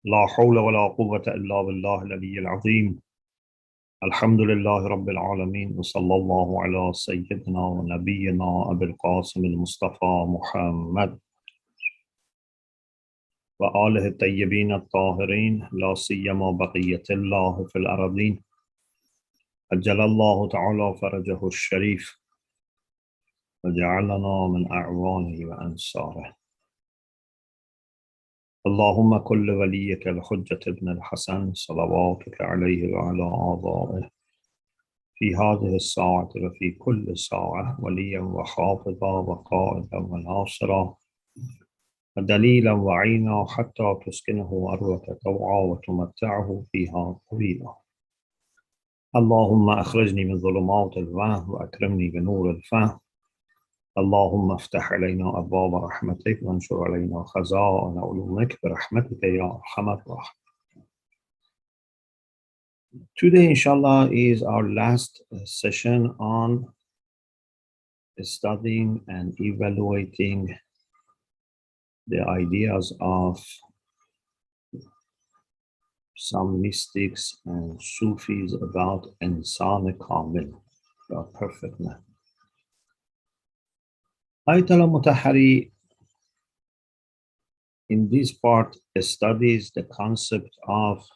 لا حول ولا قوة إلا بالله العلي العظيم. الحمد لله رب العالمين وصلى الله على سيدنا ونبينا أبي القاسم المصطفى محمد وآله الطيبين الطاهرين لا سيما بقية الله في الأرضين أجل الله تعالى فرجه الشريف وجعلنا من أعوانه وأنصاره. اللهم كل وليك الحجة ابن الحسن صلواتك عليه وعلى آبائه في هذه الساعة وفي كل ساعة وليا وحافظا وقائدا وناصرا ودليلا وعينا حتى تسكنه أرضك طوعا وتمتعه فيها طويلا. اللهم أخرجني من ظلمات الوهم وأكرمني بنور الفهم. اللهم افتح علينا أبواب رحمتك وانشر علينا خزائن علومك برحمتك يا أرحم الراحمين. Today, inshallah, is our last session on studying and evaluating the ideas of some mystics and Sufis about Isaan Kamil, the perfect man. Ayatollah Mutahari in this part studies the concept of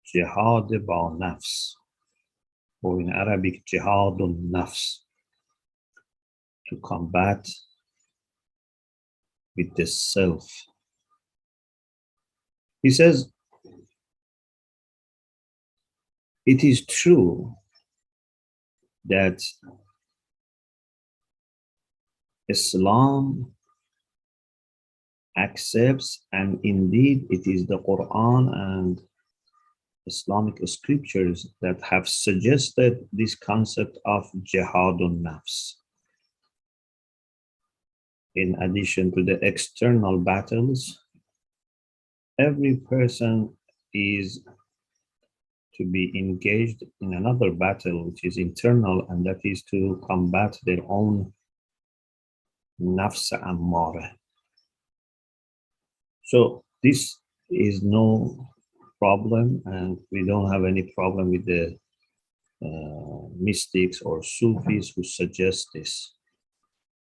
jihad ba nafs, or in Arabic jihadun nafs, to combat with the self. He says, it is true that Islam accepts, and indeed it is the Quran and Islamic scriptures that have suggested this concept of jihadun nafs. In addition to the external battles, every person is to be engaged in another battle which is internal, and that is to combat their own nafs ammara. So this is no problem, and we don't have any problem with the mystics or Sufis who suggest this.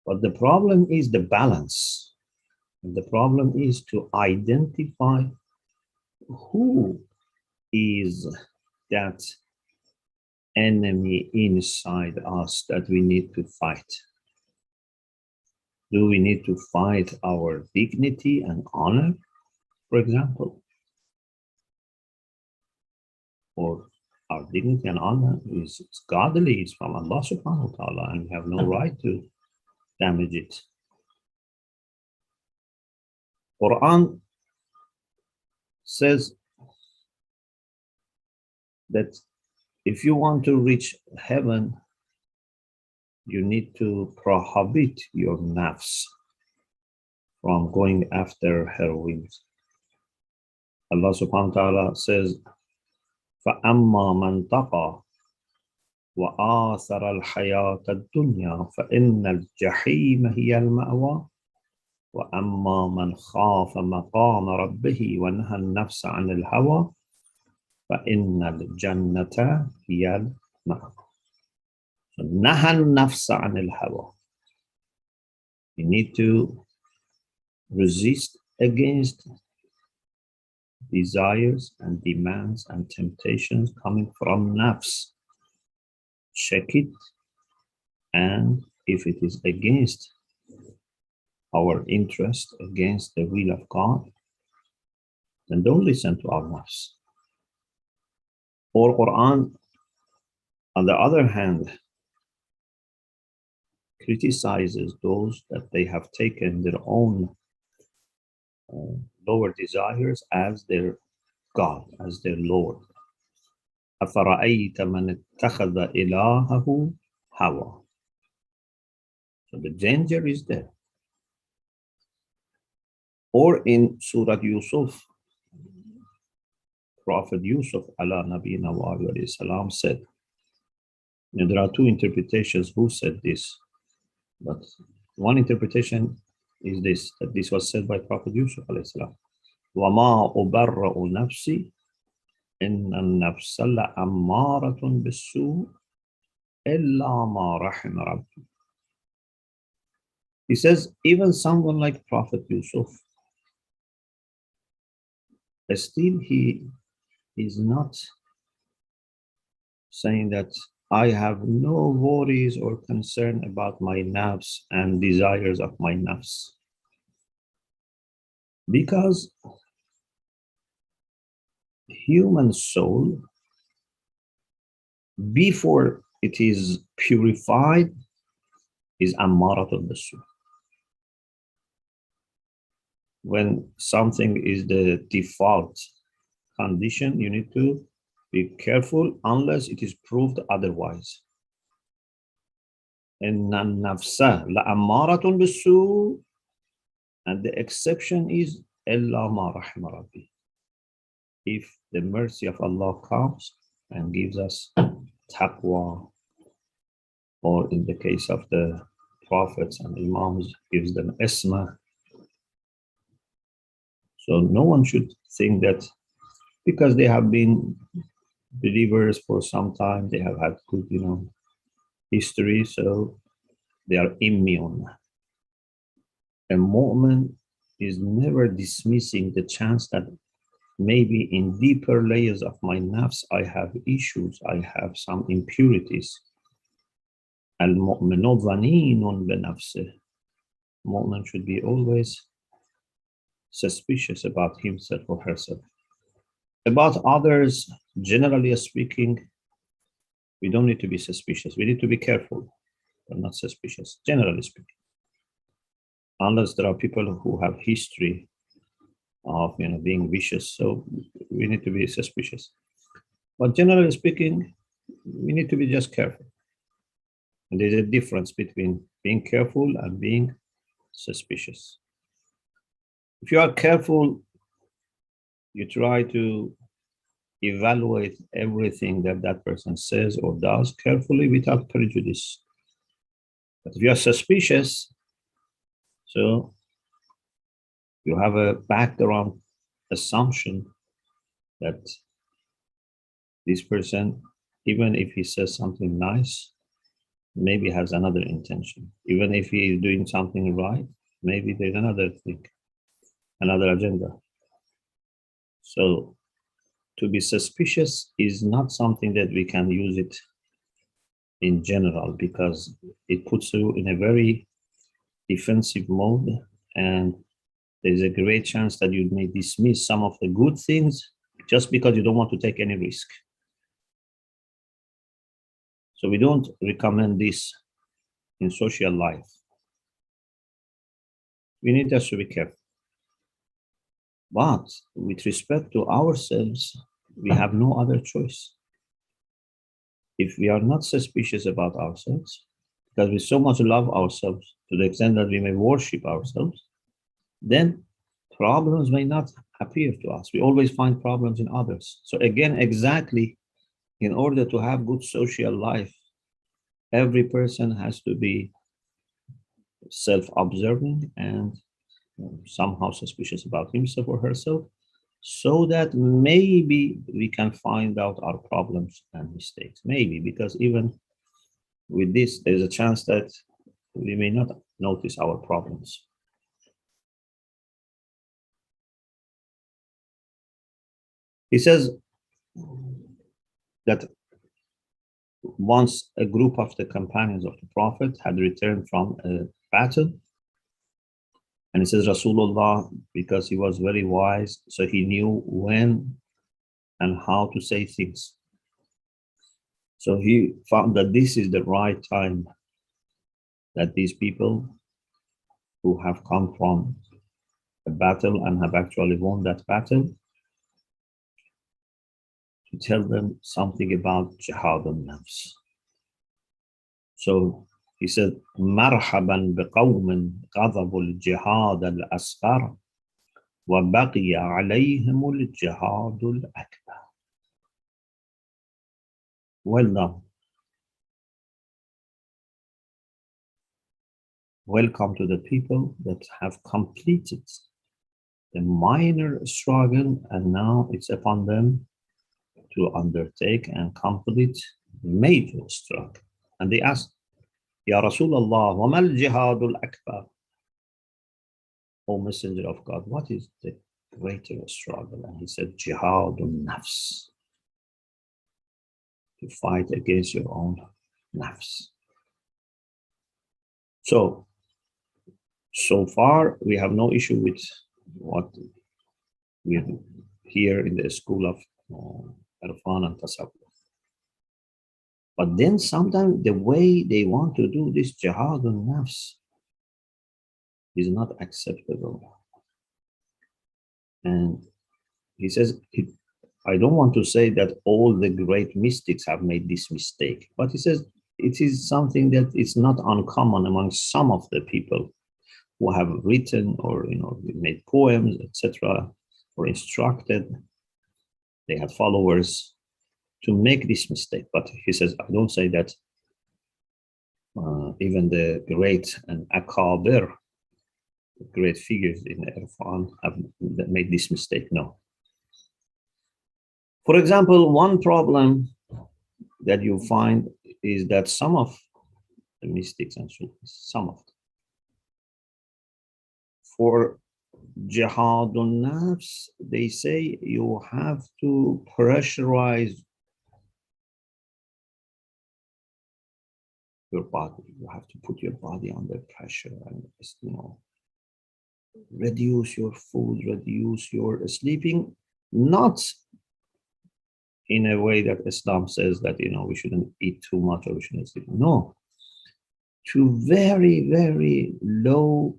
But the problem is the balance. And the problem is to identify who is that enemy inside us that we need to fight. Do we need to fight our dignity and honor, for example? Or our dignity and honor is godly, it's from Allah subhanahu wa ta'ala, and we have no right to damage it. Quran says that if you want to reach heaven, you need to prohibit your nafs from going after her whims. Allah subhanahu wa ta'ala says, فَأَمَّا مَنْ تَقَى وَآثَرَ الْحَيَاةَ الدُّنْيَا فَإِنَّ الْجَحِيمَ هِيَ الْمَأْوَى وَأَمَّا مَنْ خَافَ مَقَامَ رَبِّهِ وَنَهَى النَّفْسَ عَنِ الْهَوَى فَإِنَّ الْجَنَّةَ هِيَ الْمَأْوَى. نَهَى النَّفْسَ عَنِ الْهَوَى. You need to resist against desires and demands and temptations coming from nafs. Check it, and if it is against our interest, against the will of God, then don't listen to our nafs. Or Quran, on the other hand, criticizes those that they have taken their own lower desires as their God, as their Lord. أَفَرَأَيْتَ مَنِ اتَّخَذَ إِلَهَهُ هَوَى. So the danger is there. Or in Surah Yusuf, Prophet Yusuf ala nabiyina wa alayhi salam said, there are two interpretations who said this, but one interpretation is this, that this was said by Prophet Yusuf alayhi salam. وَمَا أُبَرَّأُ نَفْسِي إِنَّ النَّفْسَ لَأَمَّارَةٌ بِالسُّوءِ إِلَّا مَا رَحِمَ رَبِّي. He says, even someone like Prophet Yusuf, still he is not saying that I have no worries or concern about my nafs and desires of my nafs. Because human soul, before it is purified, is ammaratun bisu. When something is the default condition, you need to be careful unless it is proved otherwise. And nafsa la ammaratun bisu, and the exception is illa ma rahima rabbi. If the mercy of Allah comes and gives us taqwa, or in the case of the prophets and imams, gives them isma. So no one should think that because they have been believers for some time, they have had good, history, so they are immune. A mu'min is never dismissing the chance that maybe in deeper layers of my nafs, I have issues, I have some impurities. Al-mu'minu dhaninun bi-nafsih. Mu'min should be always suspicious about himself or herself. About others, generally speaking, we don't need to be suspicious. We need to be careful, but not suspicious, generally speaking. Unless there are people who have history of being vicious, so we need to be suspicious. But generally speaking, we need to be just careful. And there's a difference between being careful and being suspicious. If you are careful, you try to evaluate everything that that person says or does carefully without prejudice. But if you are suspicious, so you have a background assumption that this person, even if he says something nice, maybe has another intention. Even if he is doing something right, maybe there's another thing, another agenda. So to be suspicious is not something that we can use it in general, because it puts you in a very defensive mode, and there's a great chance that you may dismiss some of the good things just because you don't want to take any risk. So we don't recommend this in social life. We need just to be careful. But with respect to ourselves, we have no other choice. If we are not suspicious about ourselves, because we so much love ourselves to the extent that we may worship ourselves, then problems may not appear to us. We always find problems in others. So again, exactly, in order to have good social life, every person has to be self-observing and somehow suspicious about himself or herself, so that maybe we can find out our problems and mistakes. Maybe, because even with this, there's a chance that we may not notice our problems. He says that once a group of the companions of the Prophet had returned from a battle, and he says Rasulullah, because he was very wise, so he knew when and how to say things. So he found that this is the right time, that these people who have come from a battle and have actually won that battle, to tell them something about jihad al-nafs. So he said, مرحبا بقوم قضبوا الجهاد الأصغر وبقي عليهم الجهاد الأكبر. Well done. Welcome to the people that have completed a minor struggle, and now it's upon them to undertake and complete major struggle. And they asked, Ya Rasulullah, wa mal jihadul akbar? O Messenger of God, what is the greater struggle? And he said, jihadun nafs, to fight against your own nafs. So far we have no issue with what we hear in the school of Irfan and Tasawwuf. But then sometimes the way they want to do this jihad al-nafs is not acceptable. And he says, I don't want to say that all the great mystics have made this mistake, but he says it is something that is not uncommon among some of the people who have written or made poems, etc., or instructed. They had followers to make this mistake. But he says, I don't say that even the great and akabir, great figures in Irfan, have made this mistake. No. For example, one problem that you find is that some of the mystics and Sufis, some of them, for jihadun nafs, they say you have to pressurize your body. You have to put your body under pressure and reduce your food, reduce your sleeping, not in a way that Islam says that we shouldn't eat too much or we shouldn't sleep. No, to very, very low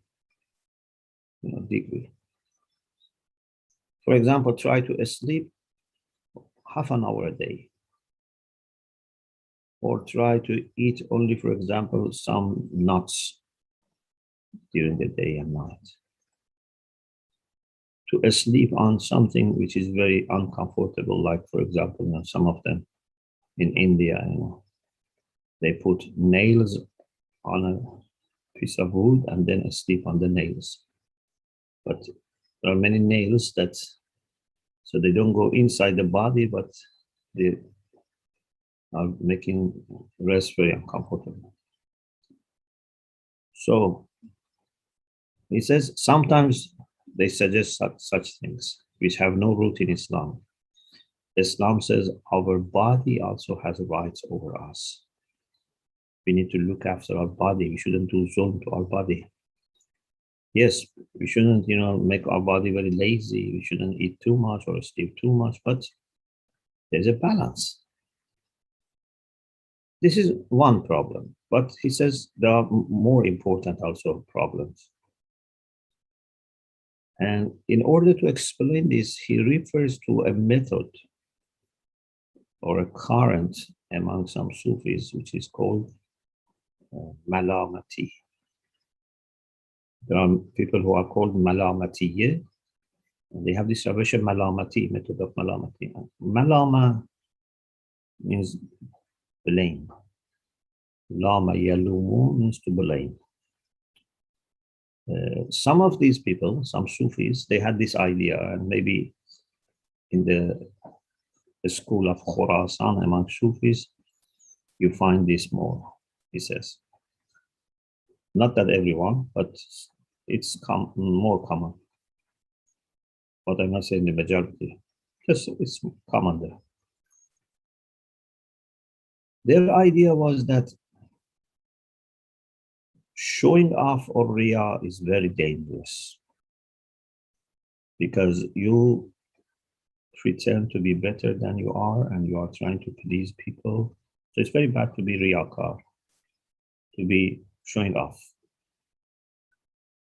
degree. For example, try to sleep half an hour a day, or try to eat only, for example, some nuts during the day and night. To sleep on something which is very uncomfortable, like, for example, some of them in India, they put nails on a piece of wood and then sleep on the nails. But there are many nails so they don't go inside the body, but they are making rest very uncomfortable. So he says sometimes they suggest such things which have no root in Islam. Islam says our body also has rights over us. We need to look after our body. We shouldn't do zulm to our body. Yes, we shouldn't, make our body very lazy. We shouldn't eat too much or sleep too much, but there's a balance. This is one problem, but he says there are more important also problems. And in order to explain this, he refers to a method or a current among some Sufis, which is called malamati. There are people who are called malamatiye, and they have this salvation malamati, method of malamati. Malama means blame. Lama yalumu means to blame. Some of these people, some Sufis, they had this idea, and maybe in the school of Khurasan among Sufis, you find this more, he says. Not that everyone, but it's more common. But I'm not saying the majority, just it's common there. Their idea was that showing off or riya is very dangerous because you pretend to be better than you are and you are trying to please people. So it's very bad to be riyakar, to be showing off.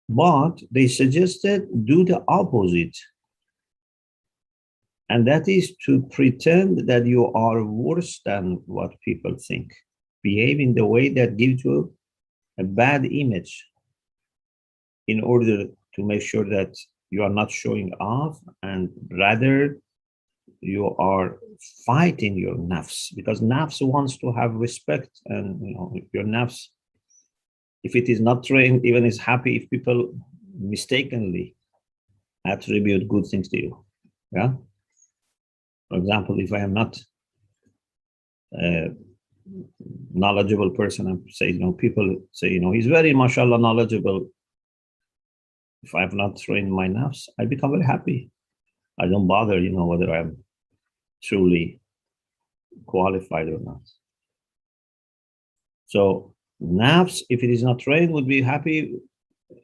But they suggested do the opposite. And that is to pretend that you are worse than what people think. Behave in the way that gives you a bad image in order to make sure that you are not showing off and rather you are fighting your nafs, because nafs wants to have respect, and your nafs, if it is not trained, even is happy if people mistakenly attribute good things to you. Yeah. For example, if I am not a knowledgeable person, I say, people say, he's very, mashallah, knowledgeable. If I have not trained my nafs, I become very happy. I don't bother, whether I'm truly qualified or not. So nafs, if it is not trained, would be happy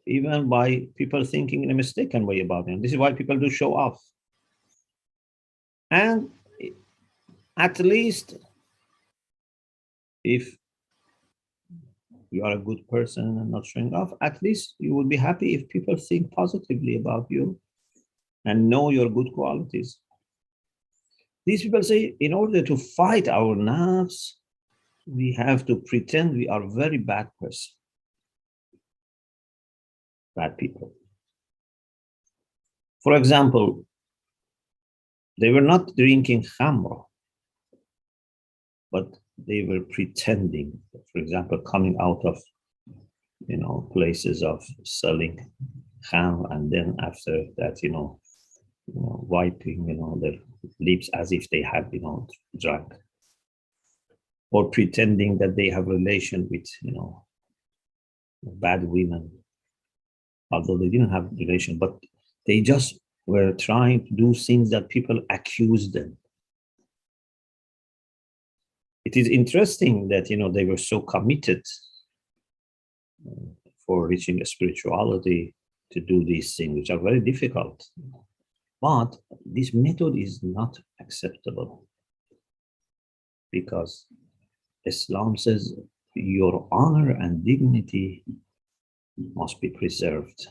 even by people thinking in a mistaken way about him. This is why people do show off. And at least if you are a good person and not showing off, at least you would be happy if people think positively about you and know your good qualities. These people say, in order to fight our nafs, we have to pretend we are very bad person. Bad people. For example, they were not drinking khamra, but they were pretending. For example, coming out of, places of selling kham, and then after that, wiping, their lips as if they had, drunk, or pretending that they have relation with, bad women, although they didn't have relation, but they just were trying to do things that people accused them. It is interesting that, they were so committed for reaching a spirituality to do these things, which are very difficult. But this method is not acceptable, because Islam says your honor and dignity must be preserved.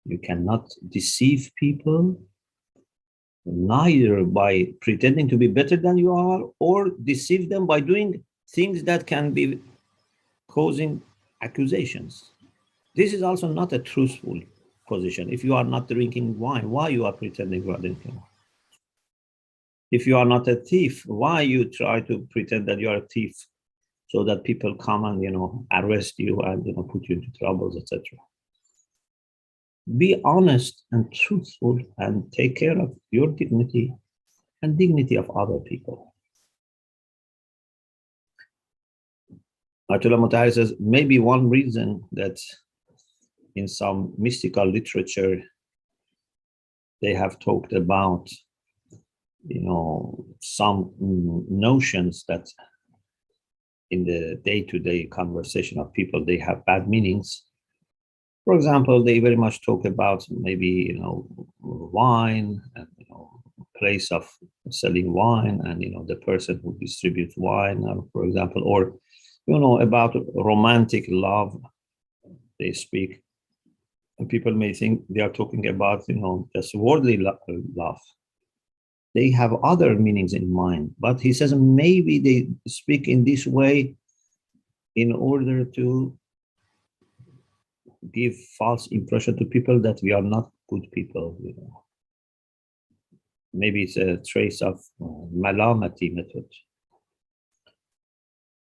You cannot deceive people, neither by pretending to be better than you are, or deceive them by doing things that can be causing accusations. This is also not a truthful position. If you are not drinking wine, why you are pretending you are drinking wine? If you are not a thief, why you try to pretend that you are a thief so that people come and arrest you and put you into troubles, etc. Be honest and truthful and take care of your dignity and dignity of other people. Ayatollah Mutahari says maybe one reason that in some mystical literature they have talked about some notions that in the day-to-day conversation of people they have bad meanings. For example, they very much talk about maybe wine and place of selling wine and the person who distributes wine, for example, or about romantic love. They speak, and people may think they are talking about just worldly love. They have other meanings in mind, but he says maybe they speak in this way in order to give false impression to people that we are not good people. Maybe it's a trace of malamati method.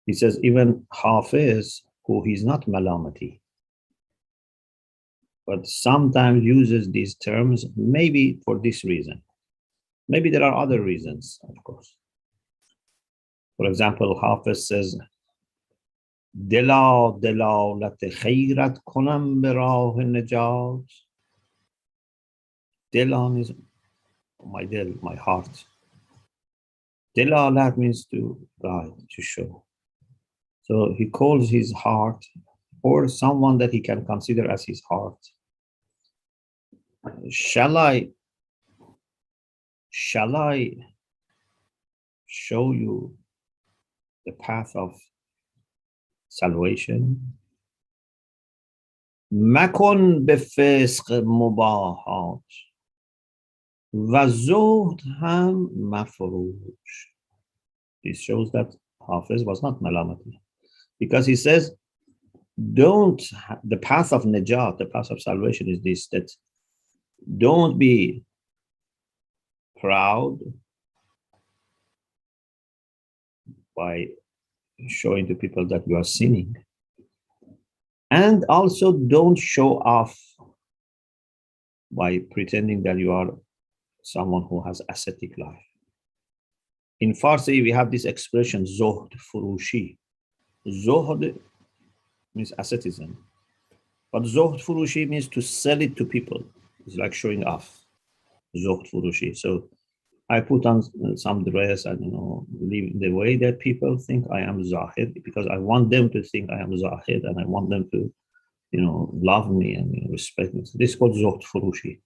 He says even Hafiz, who is not malamati, but sometimes uses these terms maybe for this reason. Maybe there are other reasons, of course. For example, Hafiz says, Dila dalalat khairat konam be rah najat. Dilan is my dil, my heart. Dalalat means to guide, to show. So he calls his heart, or someone that he can consider as his heart. Shall I show you the path of salvation? مکن به فسق مباحات و زهد هم مفروش. This shows that Hafiz was not malamati, because he says the path of najat, the path of salvation is this, that don't be proud by showing to people that you are sinning, and also don't show off by pretending that you are someone who has ascetic life. In Farsi, we have this expression, zohd furushi. Zohd means asceticism, but zohd furushi means to sell it to people. It's like showing off, zohd furushi. So I put on some dress and, live the way that people think I am Zahid, because I want them to think I am Zahid, and I want them to, love me and respect me. So this is called zohd furushi.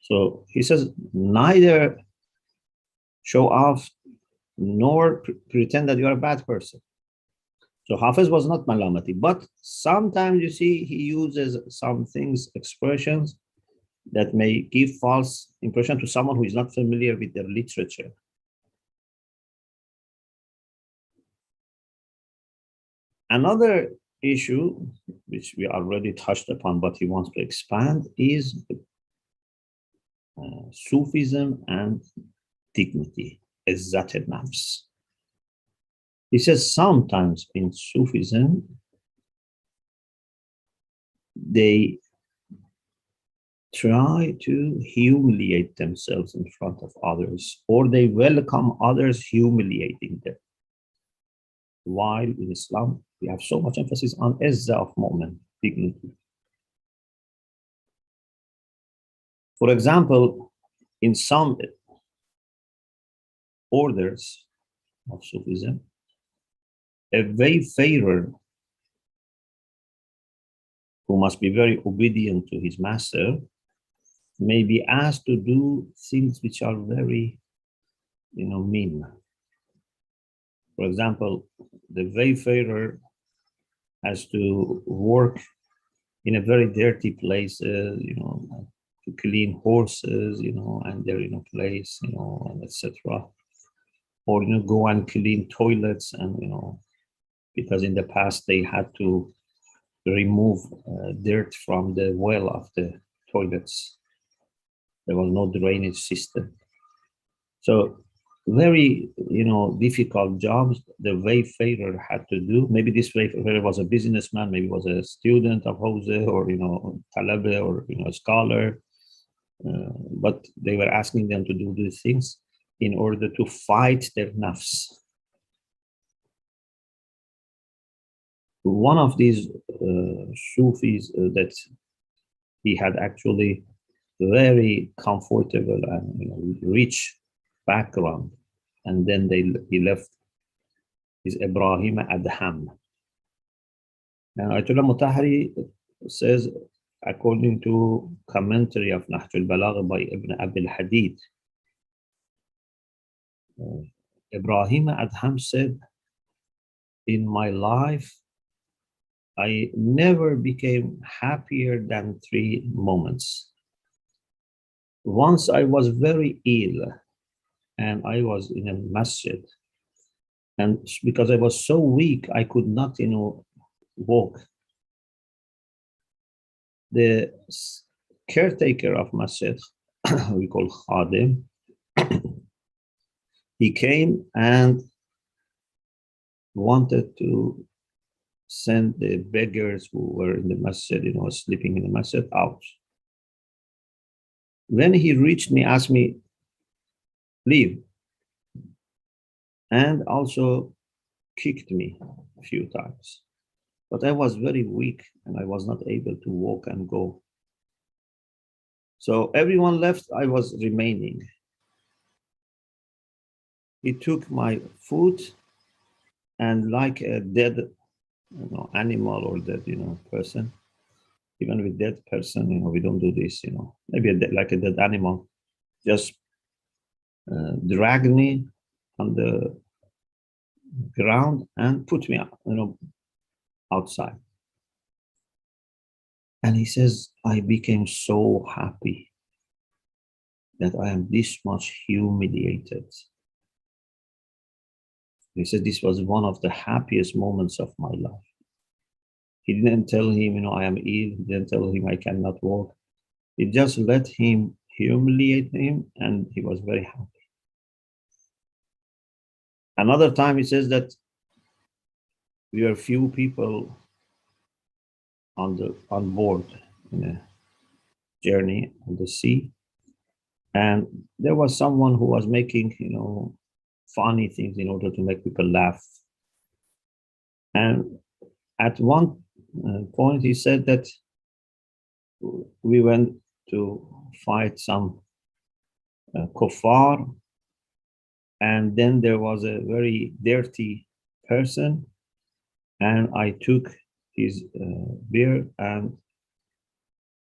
So he says, neither show off nor pretend that you are a bad person. So Hafiz was not malamati, but sometimes you see he uses some things, expressions that may give false impression to someone who is not familiar with their literature. Another issue, which we already touched upon, but he wants to expand, is Sufism and dignity, izzat al-nafs. He says sometimes in Sufism, they try to humiliate themselves in front of others, or they welcome others humiliating them. While in Islam, we have so much emphasis on izzah of moment, dignity. For example, in some orders of Sufism, a wayfarer who must be very obedient to his master may be asked to do things which are very, mean. For example, the wayfarer has to work in a very dirty place, to clean horses, and they're in a place, and etc. Or go and clean toilets, and because in the past they had to remove dirt from the well of the toilets. There was no drainage system. So very, difficult jobs the wayfarer had to do. Maybe this wayfarer was a businessman, maybe was a student of Hose, or, talabe, or, a scholar. But they were asking them to do these things in order to fight their nafs. One of these Sufis that he had actually very comfortable and rich background, and then he left, is Ibrahim Adham. And Ayatollah Mutahari says, according to commentary of Nahj al-Balagha by Ibn Abil Hadid, Ibrahim Adham said, in my life, I never became happier than 3 moments. Once I was very ill, and I was in a masjid, and because I was so weak, I could not, walk. The caretaker of masjid, we call khadim, he came and wanted to send the beggars who were in the masjid, sleeping in the masjid, out. When he reached me, asked me, leave, and also kicked me a few times. But I was very weak and I was not able to walk and go. So everyone left, I was remaining. He took my food, and like a dead animal or dead person, even with dead person, we don't do this, maybe like a dead animal, just dragged me on the ground and put me outside. And he says, I became so happy that I am this much humiliated. He said this was one of the happiest moments of my life. He didn't tell him, I am ill. He didn't tell him I cannot walk. He just let him humiliate him, and he was very happy. Another time he says that we were few people on board in a journey on the sea. And there was someone who was making, funny things in order to make people laugh. And at one point, he said that we went to fight some kuffar, and then there was a very dirty person, and I took his beard, and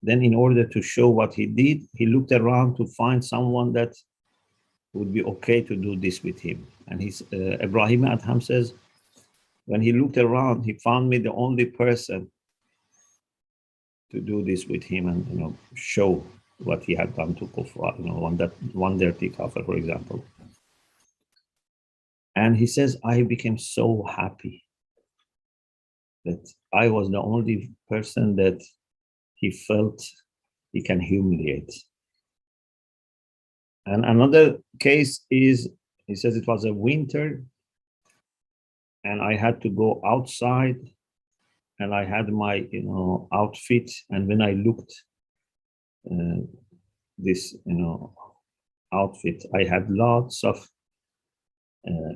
then in order to show what he did, he looked around to find someone that would be okay to do this with him. And Ibrahim Adham says, when he looked around, he found me the only person to do this with him and show what he had done to Kufra, one dirty kafir, for example. And he says, I became so happy that I was the only person that he felt he can humiliate. And another case is, he says it was a winter and I had to go outside and I had my, outfit. And when I looked this, outfit, I had lots of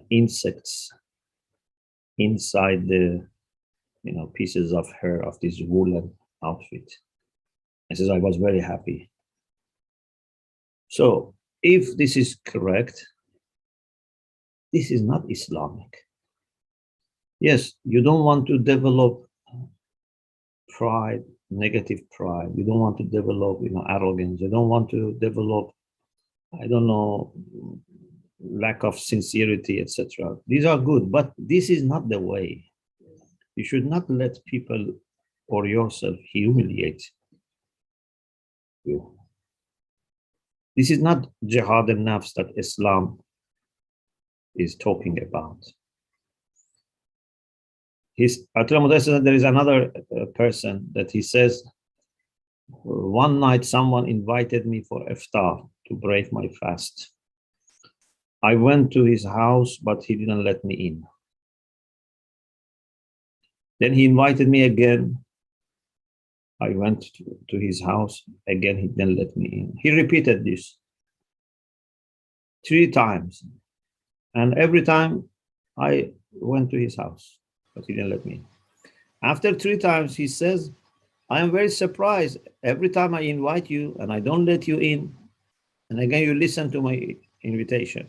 insects inside the, pieces of hair of this woolen outfit. He says, I was very happy. So if this is correct, this is not Islamic. Yes, you don't want to develop pride, negative pride. You don't want to develop, arrogance. You don't want to develop, lack of sincerity, etc. These are good, but this is not the way. You should not let people or yourself humiliate you. This is not jihad al-nafs that Islam is talking about. There is another person that he says, one night someone invited me for iftar to break my fast. I went to his house, but he didn't let me in. Then he invited me again. I went to his house. Again, he didn't let me in. He repeated this 3 times. And every time I went to his house, but he didn't let me in. After 3 times, he says, I am very surprised. Every time I invite you and I don't let you in, and again, you listen to my invitation.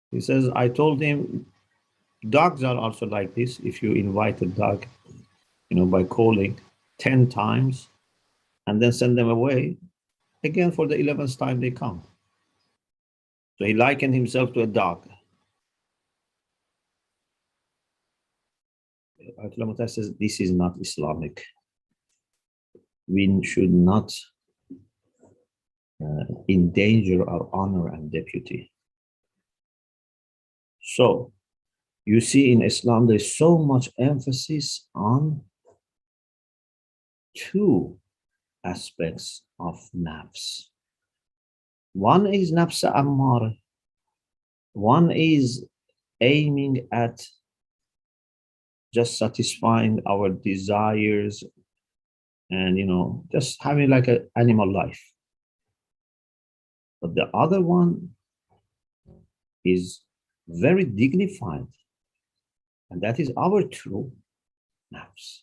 He says, I told him, dogs are also like this. If you invite a dog, by calling 10 times and then send them away, again, for the 11th time, they come. So he likened himself to a dog. Ayatollah says, this is not Islamic. We should not endanger our honor and deputy. So, you see in Islam, there's so much emphasis on 2 aspects of nafs. One is nafs ammara. One is aiming at just satisfying our desires and, just having like an animal life. But the other one is very dignified. And that is our true nafs.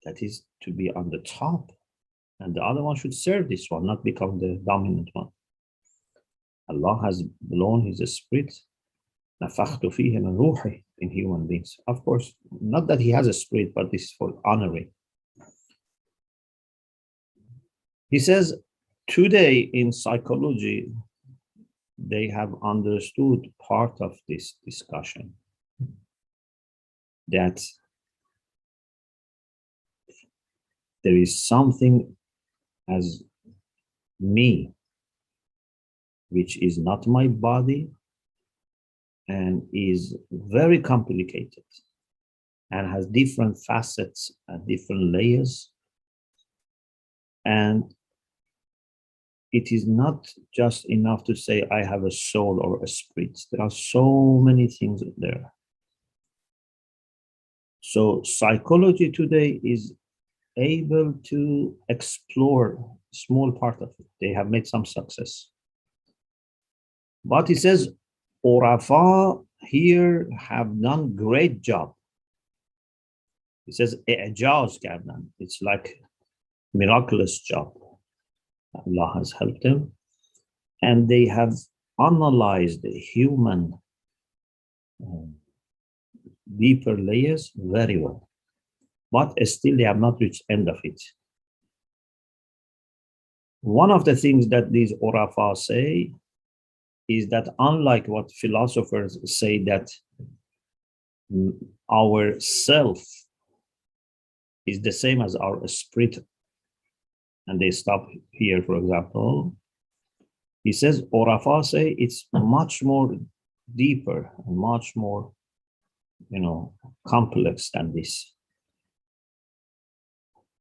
That is to be on the top. And the other one should serve this one, not become the dominant one. Allah has blown his spirit, nafakhtu fihi min ruhi, in human beings. Of course, not that he has a spirit, but this is for honoring. He says, today in psychology, they have understood part of this discussion, that there is something as me, which is not my body and is very complicated and has different facets and different layers. And it is not just enough to say I have a soul or a spirit. There are so many things there. So psychology today is able to explore a small part of it. They have made some success. But he says, Urafa here have done great job. He says, I'jaz kardan. It's like miraculous job. Allah has helped them. And they have analyzed the human deeper layers very well. But still they have not reached the end of it. One of the things that these Urafa say is that unlike what philosophers say that our self is the same as our spirit, and they stop here, for example, he says, Urafa say it's much more deeper and much more, complex than this.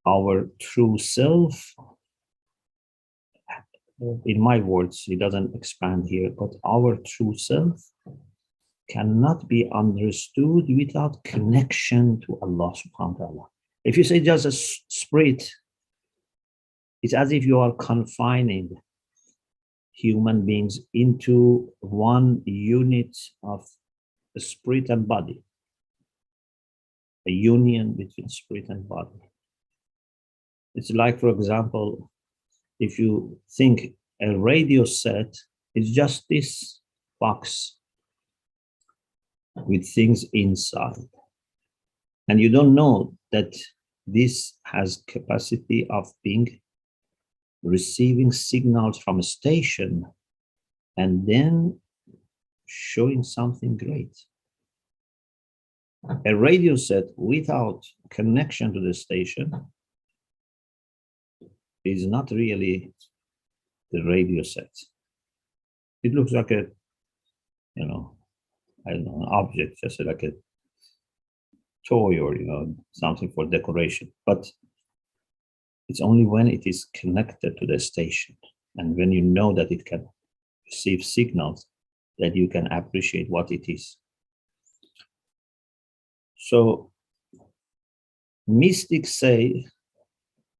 Our true self, in my words, he doesn't expand here, but our true self cannot be understood without connection to Allah subhanahu wa ta'ala. If you say just a spirit, it's as if you are confining human beings into one unit of the spirit and body, a union between spirit and body. It's like, for example, if you think a radio set is just this box with things inside, and you don't know that this has capacity of being receiving signals from a station and then showing something great. A radio set without connection to the station is not really the radio set. It looks like a, I don't know, an object, just like a toy or, something for decoration. But it's only when it is connected to the station and when you know that it can receive signals that you can appreciate what it is. So mystics say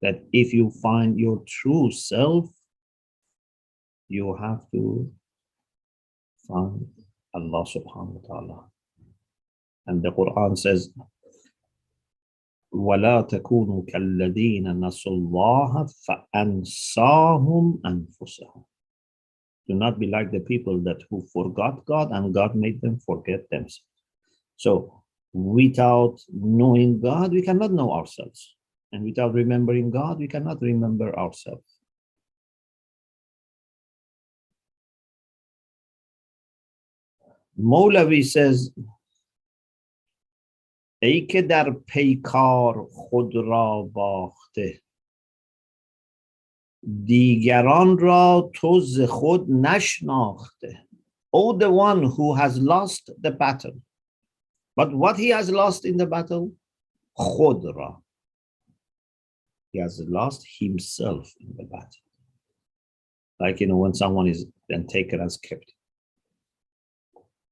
that if you find your true self, you have to find Allah subhanahu wa ta'ala. And the Quran says, وَلَا تَكُونُوا كَالَّذِينَ نَسُوا اللَّهَ فَأَنْسَاهُمْ أَنفُسَهُمْ. Do not be like the people who forgot God and God made them forget themselves. So without knowing God, we cannot know ourselves. And without remembering God, we cannot remember ourselves. Mawlavi says, ای که در پیکار خود را باخته، دیگران را تو ز خود نشناخته. Oh, the one who has lost the battle. But what he has lost in the battle? خود را. He has lost himself in the battle. Like, when someone is then taken as captive.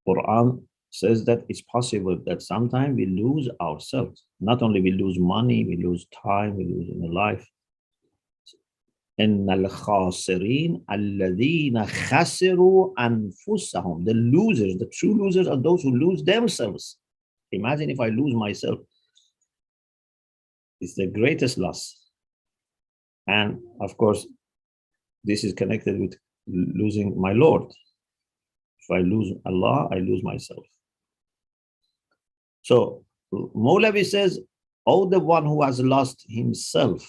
Quran says that it's possible that sometimes we lose ourselves. Not only we lose money, we lose time, we lose in life. إِنَّ الْخَاسِرِينَ الَّذِينَ خَسِرُوا أَنفُسَهُم. The losers, the true losers are those who lose themselves. Imagine if I lose myself. It's the greatest loss. And of course, this is connected with losing my Lord. If I lose Allah, I lose myself. So Mawlavi says, oh, the one who has lost himself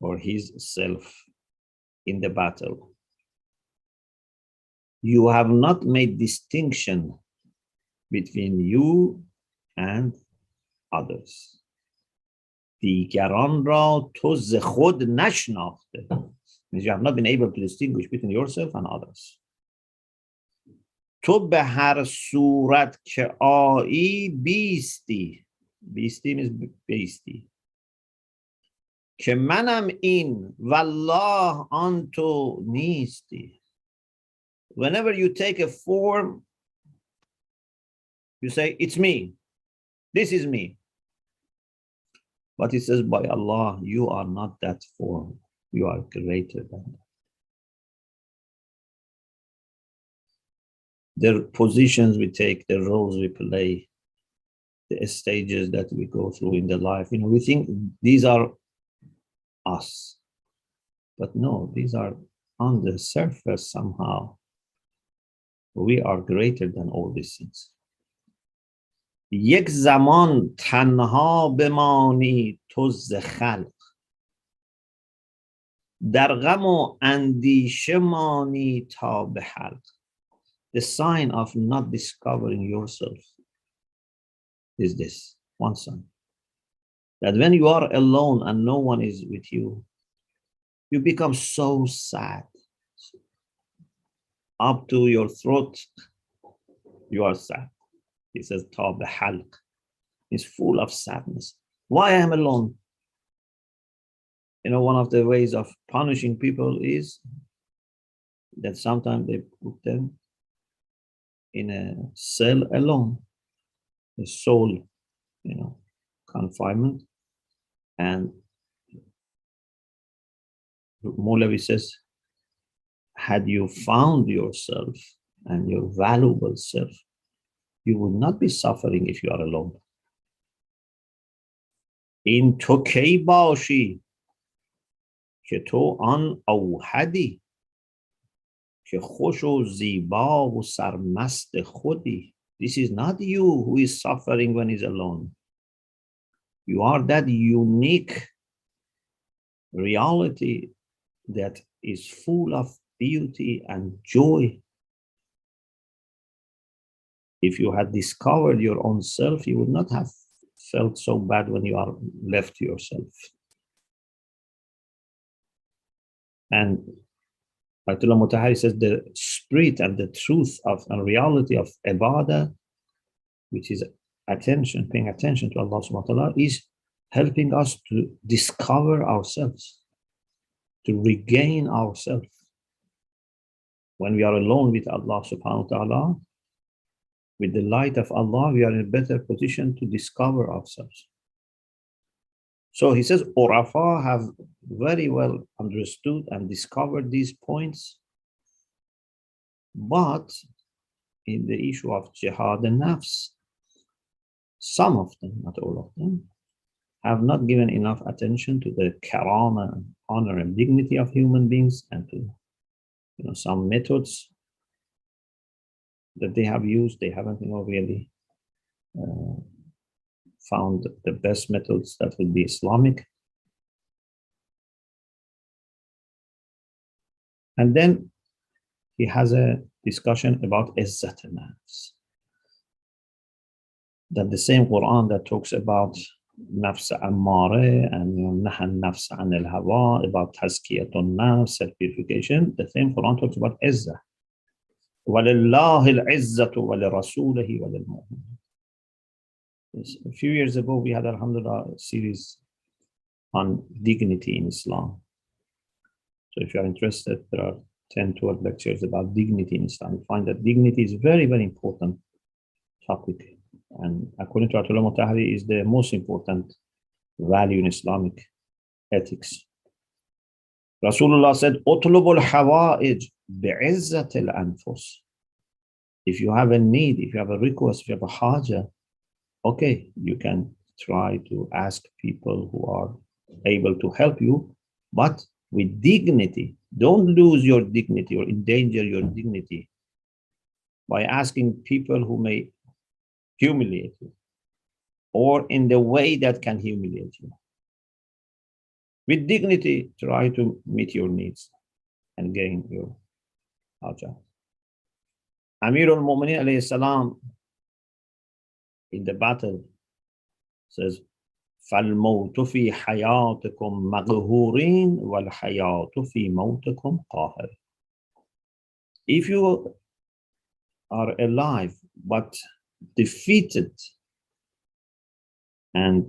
or his self in the battle, you have not made distinction between you and others. دیگران را تو ز خود نشناخته. Means you have not been able to distinguish between yourself and others. تو به هر صورت که آیی بیستی. بیستی means بیستی. که منم این والله آن تو نیستی. Whenever you take a form, you say, it's me. This is me. But it says, by Allah, you are not that form. You are greater than that. The positions we take, the roles we play, the stages that we go through in the life, we think these are us. But no, these are on the surface somehow. We are greater than all these things. یک زمان تنها بمانی تو ز خلق، در غم و اندیشه مانی تا به حلق. The sign of not discovering yourself is this, one sign. That when you are alone and no one is with you, you become so sad. Up to your throat, you are sad. He says, ta bihalq. It's full of sadness. Why I am alone? One of the ways of punishing people is that sometimes they put them in a cell alone, a soul, confinement. And Molavi says, had you found yourself and your valuable self, you would not be suffering if you are alone. In to کی باشی که تو آن اوحدی که خوش و زیبا و سرمست خودی. This is not you who is suffering when he's alone. You are that unique reality that is full of beauty and joy. If you had discovered your own self, you would not have felt so bad when you are left to yourself. And Ayatollah Mutahari says the spirit and the truth of and reality of ibadah, which is attention, paying attention to Allah subhanahu wa ta'ala, is helping us to discover ourselves, to regain ourselves. When we are alone with Allah subhanahu wa ta'ala, with the light of Allah, we are in a better position to discover ourselves. So he says, Urafa have very well understood and discovered these points, but in the issue of jihad and nafs, some of them, not all of them, have not given enough attention to the karama, honor and dignity of human beings, and to some methods that they have used. They haven't really found the best methods that would be Islamic. And then he has a discussion about izzat al-nafs, that the same Quran that talks about nafs ammare and nahan nafs an al-hawa, about tazkiyatun nafs, self-purification, the same Quran talks about izzah. وَلِلَّهِ الْعِزَّةُ وَلِرَسُولِهِ وَلِلْمُؤْمِنِينَ. A few years ago, we had, alhamdulillah, a series on dignity in Islam. So if you are interested, there are 10, 12 lectures about dignity in Islam. You find that dignity is a very, very important topic. And according to Ayatollah Mutahari, is the most important value in Islamic ethics. Rasulullah said, "Utlubul hawa'ij bi'izzatil anfus." If you have a need, if you have a request, if you have a haja, okay, you can try to ask people who are able to help you, but with dignity. Don't lose your dignity or endanger your dignity by asking people who may humiliate you or in the way that can humiliate you. With dignity, try to meet your needs and gain your haja. Amir al-Mu'minin alayhi salam in the battle says, فَالْمَوْتُ فِي حَيَاتِكُمْ مَغْهُورِينَ وَالْحَيَاةُ فِي مَوْتِكُمْ قَاهِرٍ. If you are alive but defeated and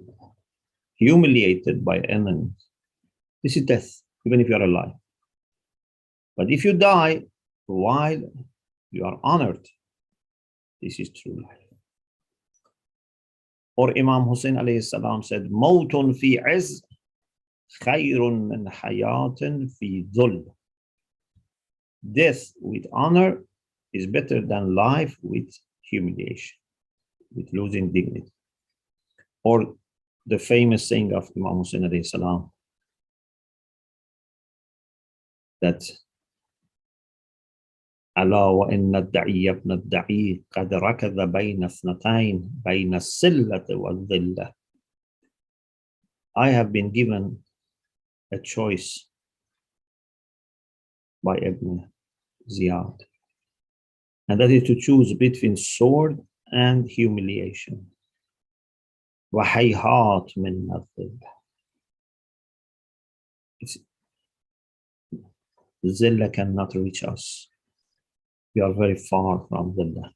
humiliated by enemies, this is death, even if you are alive. But if you die while you are honored, this is true life. Or Imam Hussein alayhi salam said, Mawtun fi izz khayrun min hayatin fi dhul. Death with honor is better than life with humiliation, with losing dignity. Or the famous saying of Imam Hussein alayhi salam, that ألا وإن الدعي ابن الدعي قد ركض بين اثنتين بين السلة والذلة. I have been given a choice by Ibn Ziyad, and that is to choose between sword and humiliation. وَحَيْهَاتْ مِنَ الذِّلَّةِ. Zillah cannot reach us. We are very far from Zillah.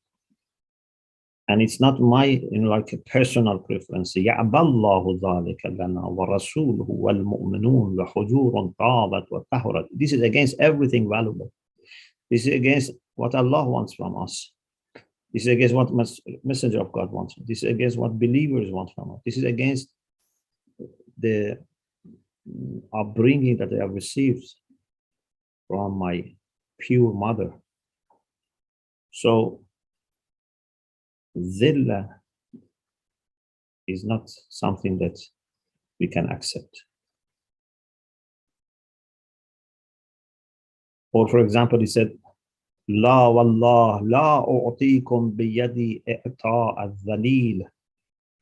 And it's not my, like a personal preference. يَعْبَ اللَّهُ ذَلِكَ لَنَا وَرَسُولُهُ وَالْمُؤْمِنُونَ وَحُجُورٌ طَابَتْ وَطَهُرَتْ. This is against everything valuable. This is against what Allah wants from us. This is against what Messenger of God wants. This is against what believers want from us. This is against the upbringing that I have received from my pure mother. So, Zillah is not something that we can accept. Or, for example, he said, لا والله لا أعطيكم بيدي إعطاء الذليل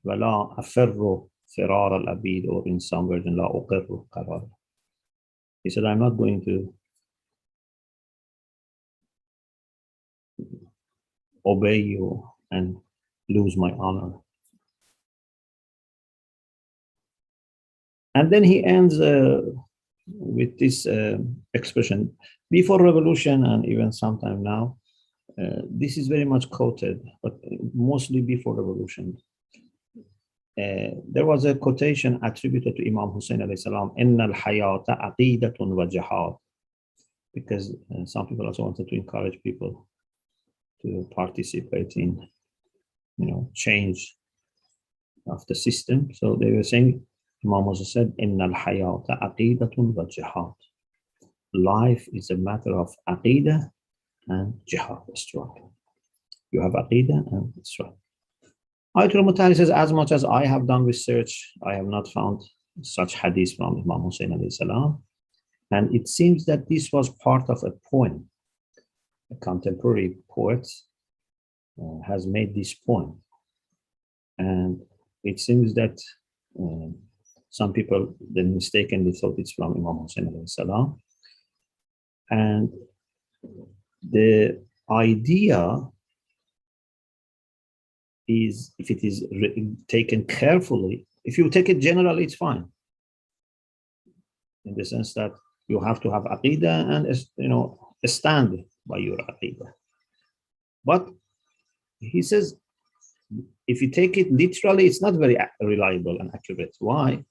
ولا أفر فرار الأبيد, or in some version لا أقر قرار. He said, I'm not going to obey you and lose my honor. And then he ends with this expression. Before revolution and even sometime now, this is very much quoted, but mostly before revolution. There was a quotation attributed to Imam Hussein alayhi salam, "Inna al-hayata aqidatun wa jihad," because some people also wanted to encourage people to participate in, change of the system. So they were saying, Imam Hussein said, "Inna al-hayata aqidatun wa jihad." Life is a matter of aqidah and jihad, struggle. You have aqidah and struggle. Ayatul Mutahari says, as much as I have done research, I have not found such hadith from Imam Hussein alayhi salam. And it seems that this was part of a poem. A contemporary poet has made this poem. And it seems that some people then mistakenly thought it's from Imam Hussein alayhi salam. And the idea is, if it is taken carefully, if you take it generally, it's fine. In the sense that you have to have aqidah and, stand by your aqidah. But he says, if you take it literally, it's not very reliable and accurate. Why?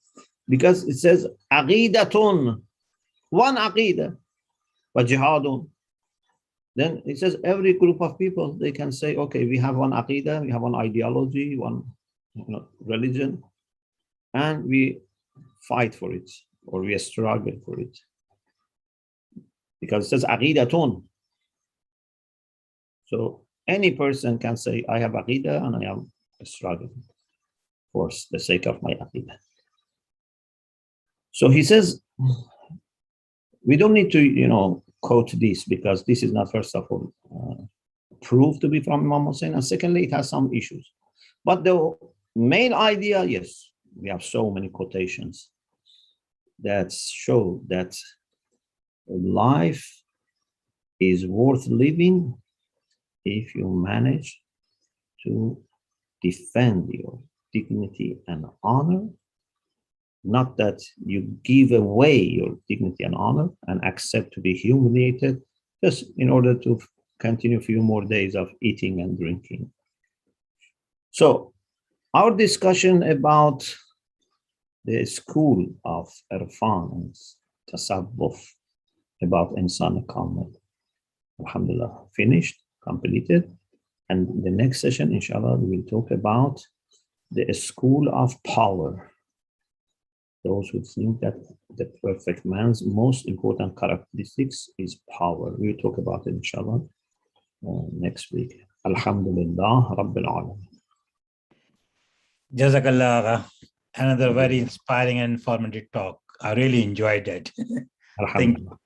Because it says, aqidatun, one aqidah, wa jihadun. Then it says every group of people, they can say, okay, we have one aqidah, we have one ideology, one religion, and we fight for it, or we struggle for it. Because it says aqidatun. So any person can say, I have aqidah and I am struggling for the sake of my aqidah. So he says, we don't need to, quote this, because this is not, first of all, proved to be from Imam Hussein, and secondly, it has some issues. But the main idea, yes, we have so many quotations that show that life is worth living if you manage to defend your dignity and honor. Not that you give away your dignity and honor and accept to be humiliated just in order to continue a few more days of eating and drinking. So our discussion about the school of Irfan and Tasawwuf, about Isaan Kamil, alhamdulillah, finished, completed. And the next session, inshallah, we will talk about the school of power. Those who think that the perfect man's most important characteristics is power. We'll talk about it, inshallah, next week. Alhamdulillah, Rabbil Alamin. Jazakallah. Another very inspiring and informative talk. I really enjoyed it. Thank you.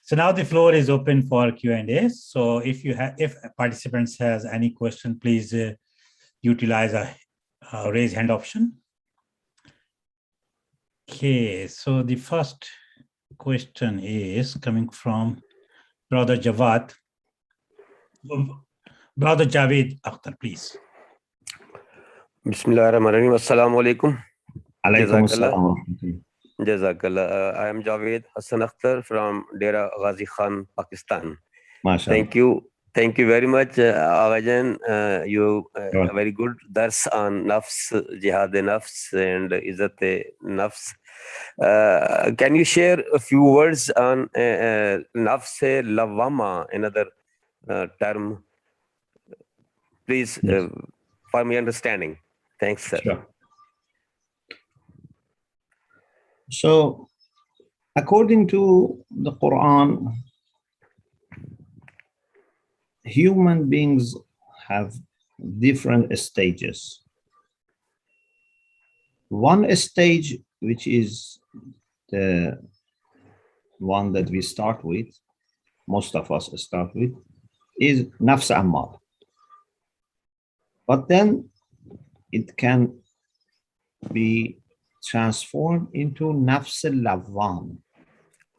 So now the floor is open for Q&A. So if participants has any question, please utilize a raise hand option. Okay, so the first question is coming from Brother Jawad. Brother Javed Akhtar, please. Bismillahirrahmanirrahim. Assalamu alaikum. Alaikum assalam. Jazakallah. I am Javed Hassan Akhtar from Dera Ghazi Khan, Pakistan. MashaAllah. Thank you very much, Agajan. You very good dars on nafs, jihad-e-nafs and izzat-e-nafs. Can you share a few words on nafs-e-lawwama, another term, please, Yes. for my understanding? Thanks, sir. Sure. So, according to the Quran, human beings have different stages. One stage, which is the one that we start with, most of us start with, is nafs ammar. But then it can be transformed into nafs al-lawwam.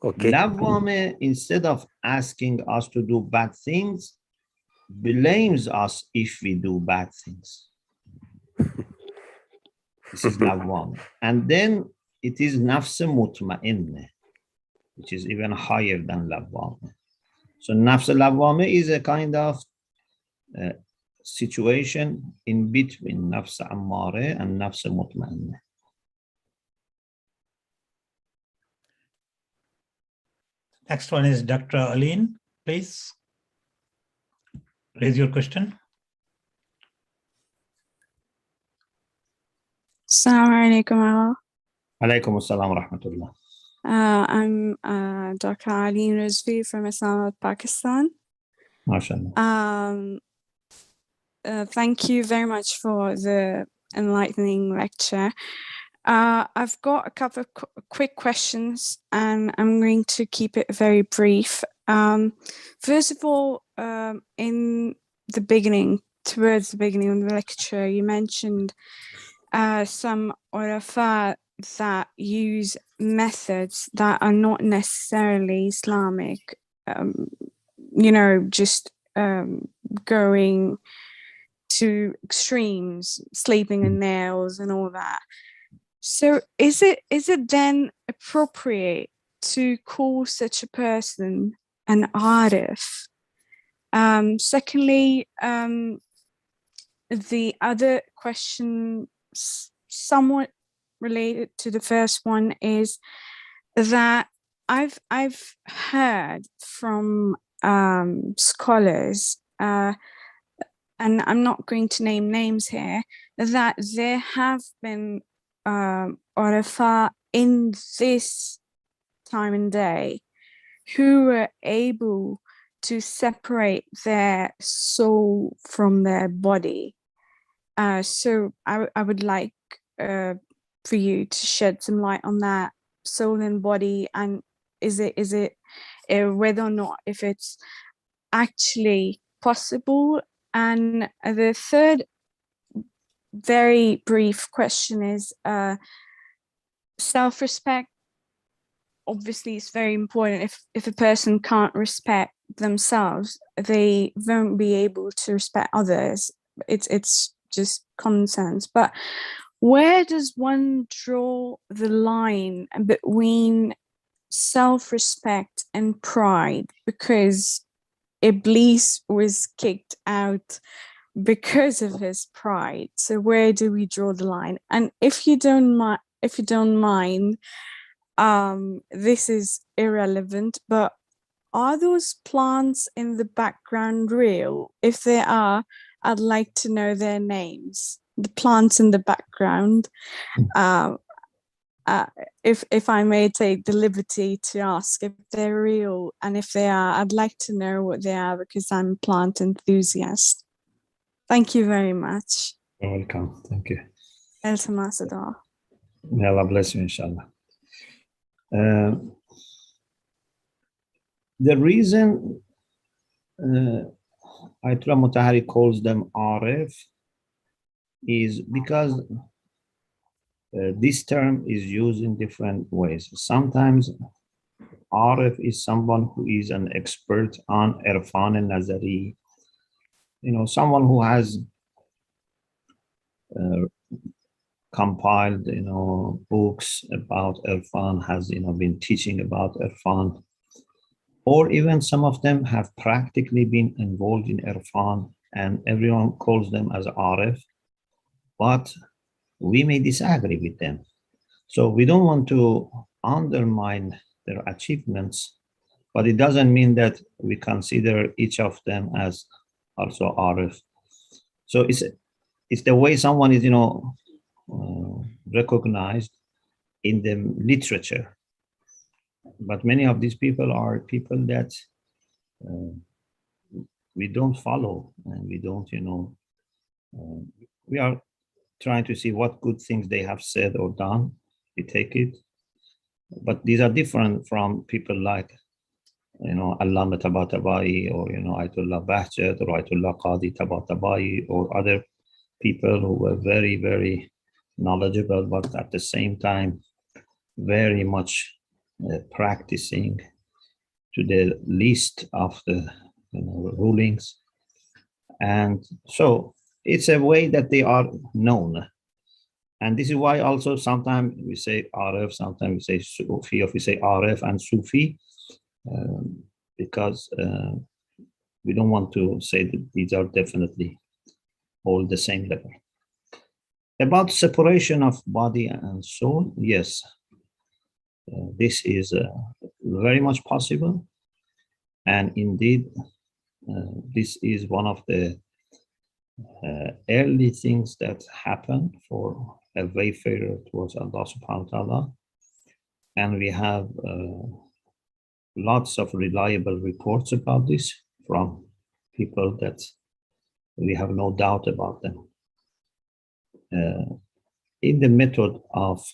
Okay. Lawwam, instead of asking us to do bad things, blames us if we do bad things. This is lawwam. And then it is nafs mutma'inna, which is even higher than lawwam. So nafs al-lawwam is a kind of situation in between nafs ammare and nafs mutma'inna. Next one is Dr. Aline, please. Raise your question. Assalamu alaikum. Alaikum assalam wa rahmatullah. I'm Dr. Ali Rضوی from Islamabad, Pakistan. MashaAllah. Thank you very much for the enlightening lecture. I've got a couple of quick questions, and I'm going to keep it very brief. First of all, in the beginning, towards the beginning of the lecture, you mentioned some urafa that use methods that are not necessarily Islamic, just going to extremes, sleeping in nails and all that. So is it then appropriate to call such a person an arif? Secondly, the other question, somewhat related to the first one, is that I've heard from scholars, and I'm not going to name names here, that there have been urafa in this time and day who were able to separate their soul from their body. So I would like for you to shed some light on that, soul and body, and is it whether or not if it's actually possible. And the third very brief question is self-respect. Obviously, it's very important. If a person can't respect themselves, they won't be able to respect others. It's just common sense. But where does one draw the line between self-respect and pride? Because Iblis was kicked out because of his pride. So where do we draw the line? And if you don't mind, this is irrelevant, but are those plants in the background real? If they are, I'd like to know their names. the plants in the background. If I may take the liberty to ask if they're real, and if they are, I'd like to know what they are because I'm a plant enthusiast. Thank you very much. You're welcome. Thank you. May Allah bless you, inshallah. The reason Ayatollah Mutahari calls them Arif is because this term is used in different ways. Sometimes Arif is someone who is an expert on Irfan and Nazari, someone who has compiled, books about Irfan, has, been teaching about Irfan, or even some of them have practically been involved in Irfan, and everyone calls them as Arif, but we may disagree with them. So we don't want to undermine their achievements, but it doesn't mean that we consider each of them as also Arif. So it's the way someone is, recognized in the literature. But many of these people are people that we don't follow, and we don't, we are trying to see what good things they have said or done. We take it. But these are different from people like, Allama Tabatabai, or, Ayatollah Bahjat, or Ayatollah Qadi Tabatabai, or other people who were very, very knowledgeable, but at the same time, very much practicing to the least of the rulings. And so it's a way that they are known. And this is why also sometimes we say Arif, sometimes we say Sufi, or we say Arif and Sufi, because we don't want to say that these are definitely all the same level. About separation of body and soul, yes, this is very much possible. And indeed, this is one of the early things that happen for a wayfarer towards Allah subhanahu wa ta'ala. And we have lots of reliable reports about this from people that we have no doubt about them. In the method of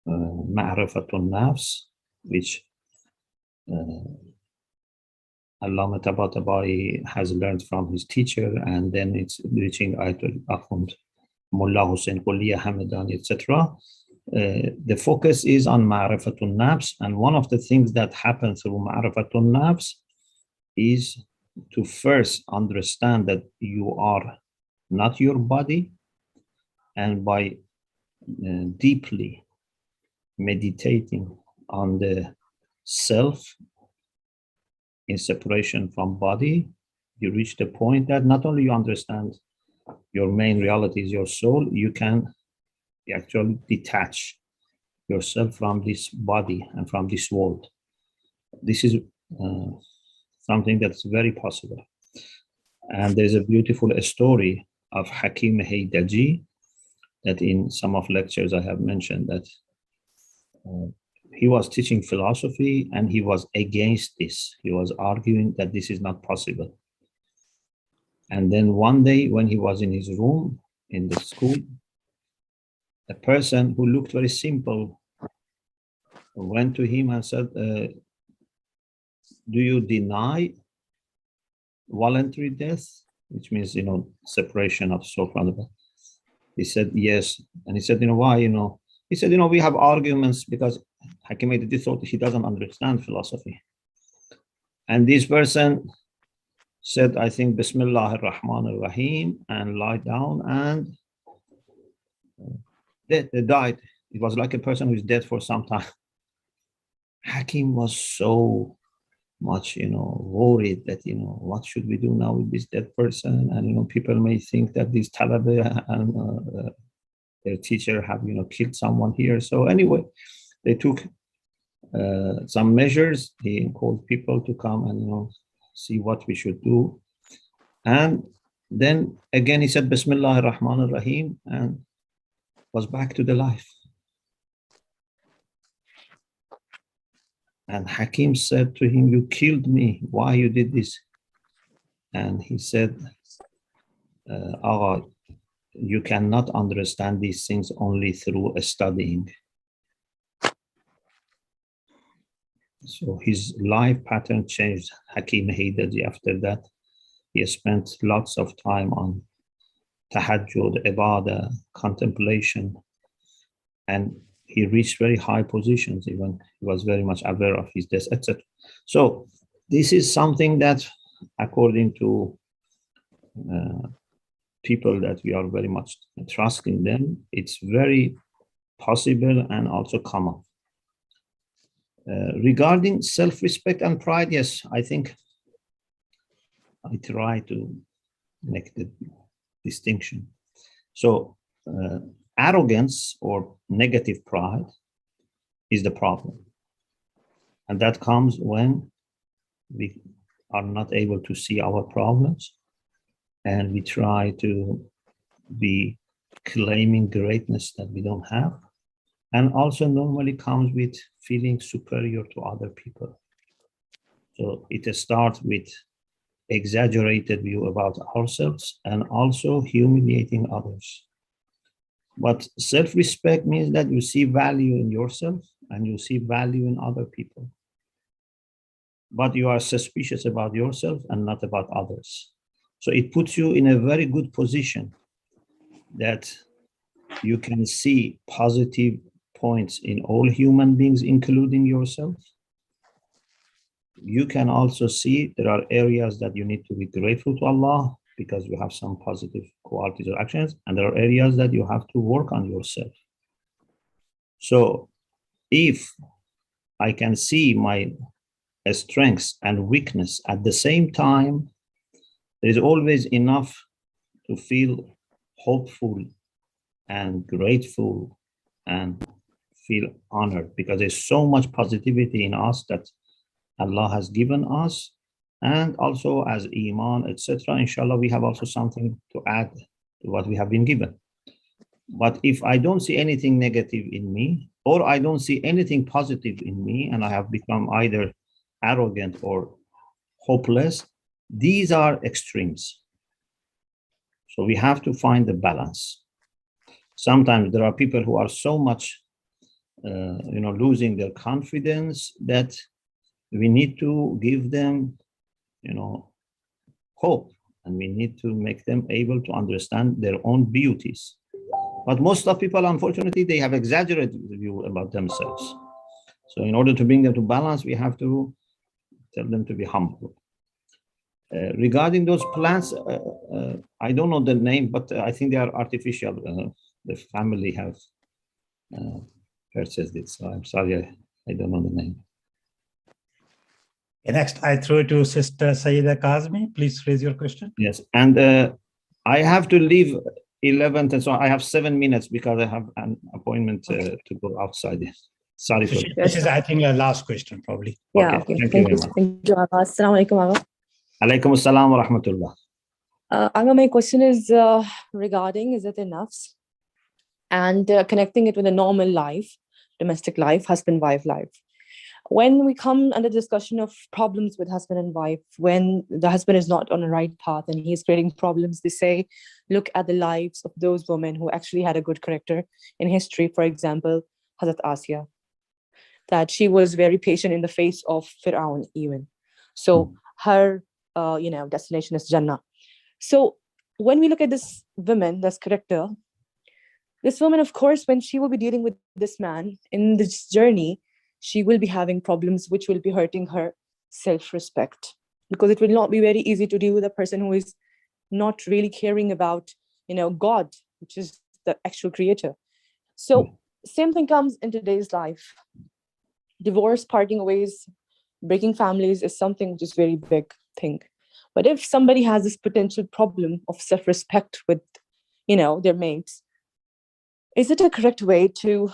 Ma'rifatun Nafs, which Allama Tabatabai has learned from his teacher, and then it's reaching Ayatul Akhund, Mullah Hussein Quliya Hamidani, etc. The focus is on Ma'rifatun Nafs, and one of the things that happens through Ma'rifatun Nafs is to first understand that you are not your body, and by deeply meditating on the self in separation from body, you reach the point that not only you understand your main reality is your soul, you can actually detach yourself from this body and from this world. This is something that's very possible. And there's a beautiful story of Hakim Haydaji that in some of lectures I have mentioned, that he was teaching philosophy and he was against this. He was arguing that this is not possible. And then one day when he was in his room in the school, a person who looked very simple went to him and said, do you deny voluntary death? Which means, separation of soul from the body. He said, yes. And he said, why, He said, we have arguments because Hakim Haydaji thought he doesn't understand philosophy. And this person said, I think, Bismillah ar-Rahman ar-Rahim, and lie down, and they died. It was like a person who is dead for some time. Hakim was so much, worried that, what should we do now with this dead person? And, people may think that this talaba and their teacher have, killed someone here. So anyway, they took some measures. He called people to come and, see what we should do. And Then again he said Bismillah ar-Rahman ar-Rahim and was back to the life. And Hakim said to him, you killed me, why you did this? And he said, Agha, you cannot understand these things only through studying. So his life pattern changed. Hakim Haydadi, after that, he spent lots of time on tahajjud, ibadah, contemplation, and he reached very high positions. Even he was very much aware of his death, etc. So this is something that, according to people that we are very much trusting them, it's very possible and also common. Regarding self-respect and pride, yes, I think I try to make the distinction. So arrogance or negative pride is the problem. And that comes when we are not able to see our problems and we try to be claiming greatness that we don't have. And also normally comes with feeling superior to other people. So it starts with exaggerated view about ourselves and also humiliating others. But self-respect means that you see value in yourself and you see value in other people. But you are suspicious about yourself and not about others. So it puts you in a very good position that you can see positive points in all human beings, including yourself. You can also see there are areas that you need to be grateful to Allah because you have some positive qualities or actions, and there are areas that you have to work on yourself. So if I can see my strengths and weakness at the same time, there is always enough to feel hopeful and grateful and feel honored, because there's so much positivity in us that Allah has given us, and also as Iman, etc. Inshallah, we have also something to add to what we have been given. But if I don't see anything negative in me, or I don't see anything positive in me, and I have become either arrogant or hopeless, these are extremes. So we have to find the balance. Sometimes there are people who are so much losing their confidence that we need to give them hope, and we need to make them able to understand their own beauties. But most of people, unfortunately, they have exaggerated view about themselves. So in order to bring them to balance, we have to tell them to be humble. Regarding those plants, I don't know the name, but I think they are artificial. The family have purchased it, so I'm sorry, I don't know the name. Next, I throw to Sister Sayyida Kazmi. Please raise your question. Yes, and I have to leave 11th, and so I have 7 minutes because I have an appointment to go outside. Sorry for that. This is, I think, the last question, probably. Yeah, Okay. okay. Thank you very much. Thank you, Agha. Assalamu alaikum, Agha. Alaikum assalam wa rahmatullah. Agha, my question is regarding Izzat Nafs and connecting it with a normal life, domestic life, husband-wife life. When we come under discussion of problems with husband and wife, when the husband is not on the right path and he's creating problems, they say, look at the lives of those women who actually had a good character in history. For example, Hazrat Asya, that she was very patient in the face of Fir'aun even. So her, destination is Jannah. So when we look at this woman, this character, this woman, of course, when she will be dealing with this man in this journey, she will be having problems which will be hurting her self-respect, because it will not be very easy to deal with a person who is not really caring about, God, which is the actual creator. So same thing comes in today's life. Divorce, parting ways, breaking families is something which is very big thing. But if somebody has this potential problem of self-respect with, their mates, is it a correct way to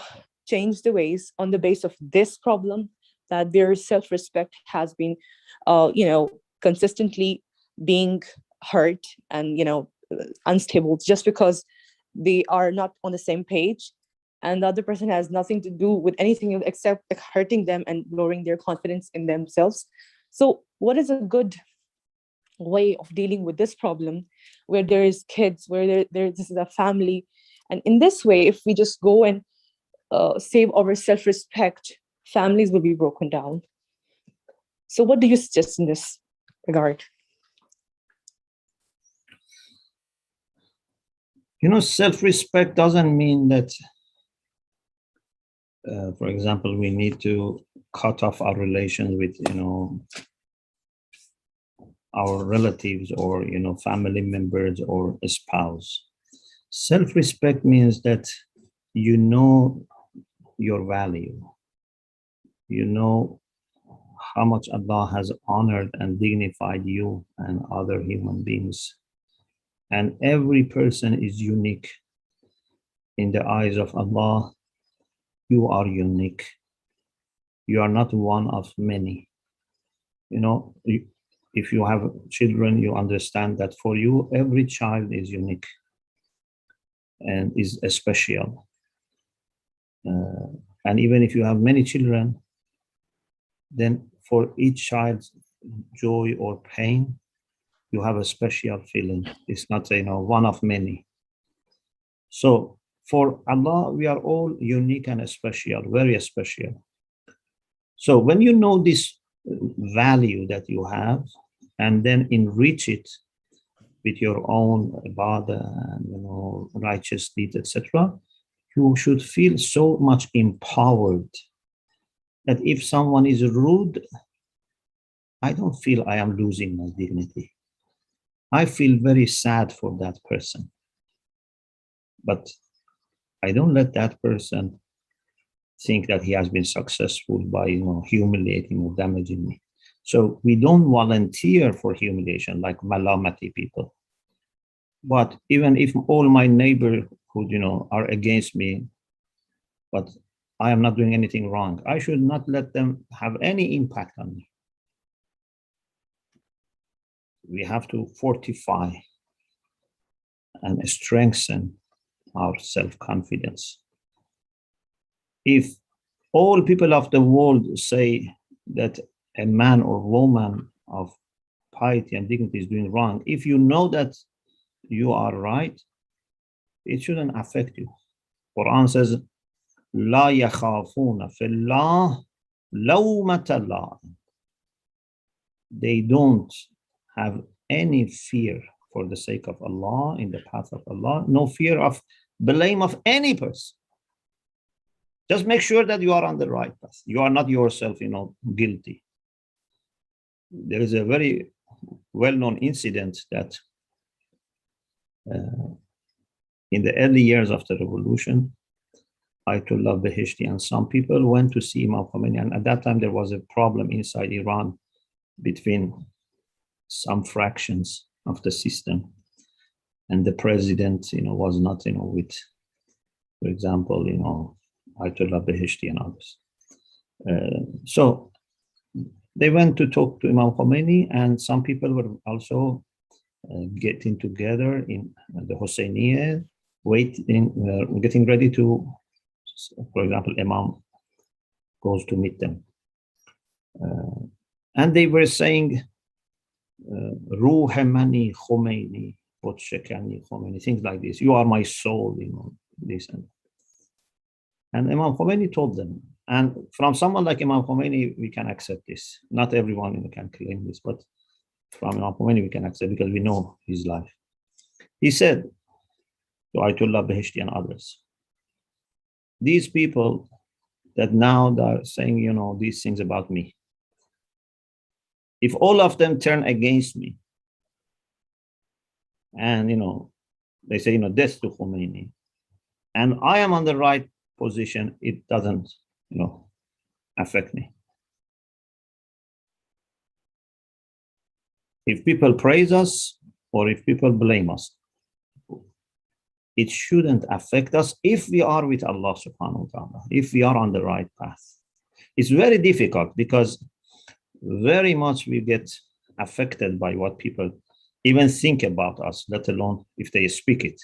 change the ways on the base of this problem, that their self-respect has been, consistently being hurt and, unstable just because they are not on the same page, and the other person has nothing to do with anything except like hurting them and lowering their confidence in themselves. So what is a good way of dealing with this problem where there is kids, where this is a family? And in this way, if we just go and save our self-respect, families will be broken down. So what do you suggest in this regard? Self-respect doesn't mean that, for example, we need to cut off our relations with, our relatives or, family members or a spouse. Self-respect means that you know your value. You know how much Allah has honored and dignified you and other human beings. And every person is unique. In the eyes of Allah, you are unique. You are not one of many. If you have children, you understand that for you, every child is unique and is special. And even if you have many children, then for each child's joy or pain, you have a special feeling. It's not, one of many. So for Allah, we are all unique and special, very special. So when you know this value that you have, and then enrich it with your own ibadah and, righteous deeds, etc., you should feel so much empowered that if someone is rude, I don't feel I am losing my dignity. I feel very sad for that person. But I don't let that person think that he has been successful by, humiliating or damaging me. So we don't volunteer for humiliation like malamati people. But even if all my neighborhood, are against me, but I am not doing anything wrong, I should not let them have any impact on me. We have to fortify and strengthen our self-confidence. If all people of the world say that a man or woman of piety and dignity is doing wrong, if you know that you are right, it shouldn't affect you. Quran says, La yakhafuna fillah lawmata la'im. They don't have any fear for the sake of Allah, in the path of Allah, no fear of blame of any person. Just make sure that you are on the right path. You are not yourself, guilty. There is a very well-known incident that in the early years of the revolution, Ayatollah Beheshti and some people went to see Imam Khomeini, and at that time there was a problem inside Iran between some fractions of the system, and the president, was not, with, for example, Ayatollah Beheshti and others. So they went to talk to Imam Khomeini, and some people were also getting together in the Hosseiniye, getting ready to, for example, Imam goes to meet them. And they were saying, Ruh mani Khomeini, Potshekani Khomeini, things like this. You are my soul, this and that. And Imam Khomeini told them, and from someone like Imam Khomeini, we can accept this. Not everyone can claim this, but from Imam Khomeini, we can accept because we know his life. He said to Ayatollah Beheshti and others, these people that now are saying, these things about me, if all of them turn against me and, they say, death to Khomeini, and I am on the right position, it doesn't, affect me. If people praise us or if people blame us, it shouldn't affect us if we are with Allah subhanahu wa ta'ala, if we are on the right path. It's very difficult because very much we get affected by what people even think about us, let alone if they speak it.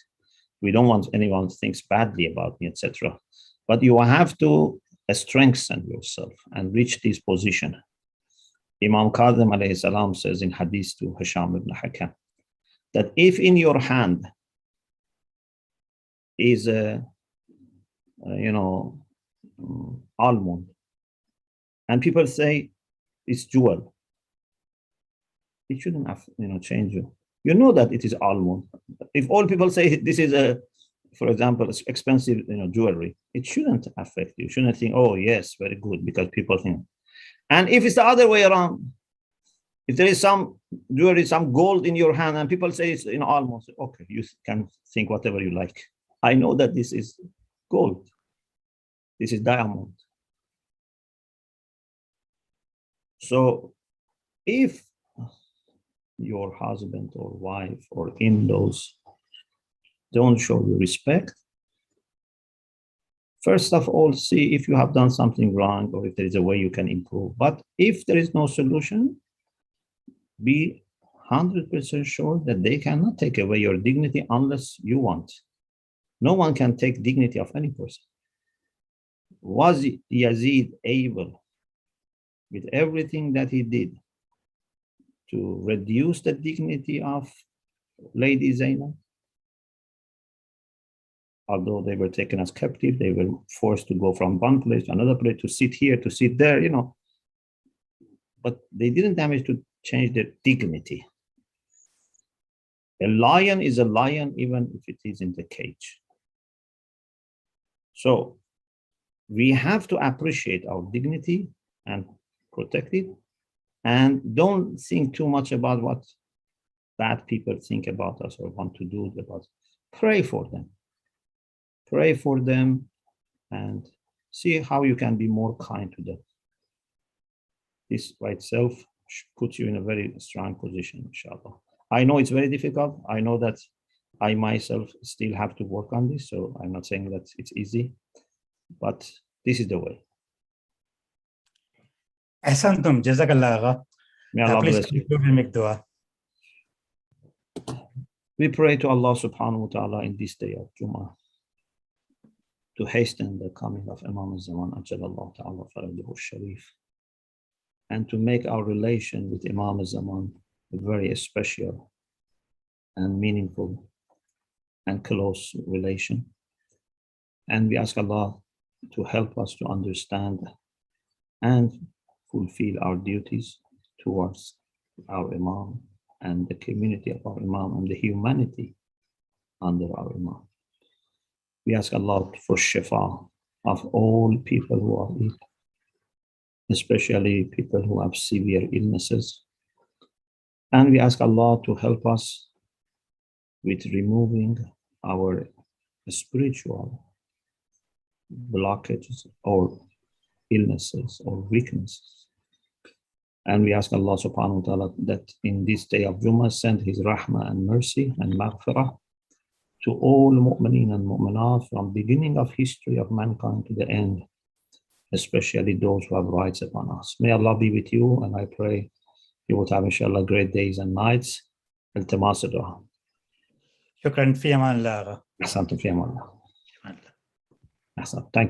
We don't want anyone to think badly about me, etc. But you have to strengthen yourself and reach this position. Imam Kazim alayhi salam says in hadith to Hisham ibn Hakam that if in your hand is a almond, and people say it's jewel, it shouldn't have, change you. You know that it is almond. If all people say this is a, for example, expensive, jewelry, it shouldn't affect you. You shouldn't think, oh yes, very good, because people think. And if it's the other way around, if there is some jewelry, some gold in your hand, and people say it's almond, okay, you can think whatever you like. I know that this is gold. This is diamond. So if your husband or wife or in-laws don't show you respect, first of all, see if you have done something wrong or if there is a way you can improve. But if there is no solution, be 100% sure that they cannot take away your dignity unless you want. No one can take dignity of any person. Was Yazid able, with everything that he did, to reduce the dignity of Lady Zainab? Although they were taken as captive, they were forced to go from one place to another place, to sit here, to sit there, but they didn't manage to change their dignity. A lion is a lion even if it is in the cage. So we have to appreciate our dignity and protect it, and don't think too much about what bad people think about us or want to do about us. Pray for them. Pray for them and see how you can be more kind to them. This by itself puts you in a very strong position, inshallah. I know it's very difficult. I know that I myself still have to work on this, so I'm not saying that it's easy, but this is the way. Ahsantum, Jazakallah. May Allah bless you. Please make dua. We pray to Allah subhanahu wa ta'ala in this day of Jummah to hasten the coming of Imam al-Zaman Ajalallah ta'ala faraduhu sharif, and to make our relation with Imam al-Zaman a very special and meaningful and close relation. And we ask Allah to help us to understand and fulfill our duties towards our Imam and the community of our Imam and the humanity under our Imam. We ask Allah for shifa of all people who are ill, especially people who have severe illnesses. And we ask Allah to help us with removing our spiritual blockages or illnesses or weaknesses. And we ask Allah subhanahu wa ta'ala that in this day of Jummah send His rahmah and mercy and maghfirah to all mu'mineen and mu'minat from beginning of history of mankind to the end, especially those who have rights upon us. May Allah be with you, and I pray you would have inshallah great days and nights. Iltimas ad-du'a. Shukran fi aman Allah. Ahsantum fi aman Allah. Ahsan. Thank you.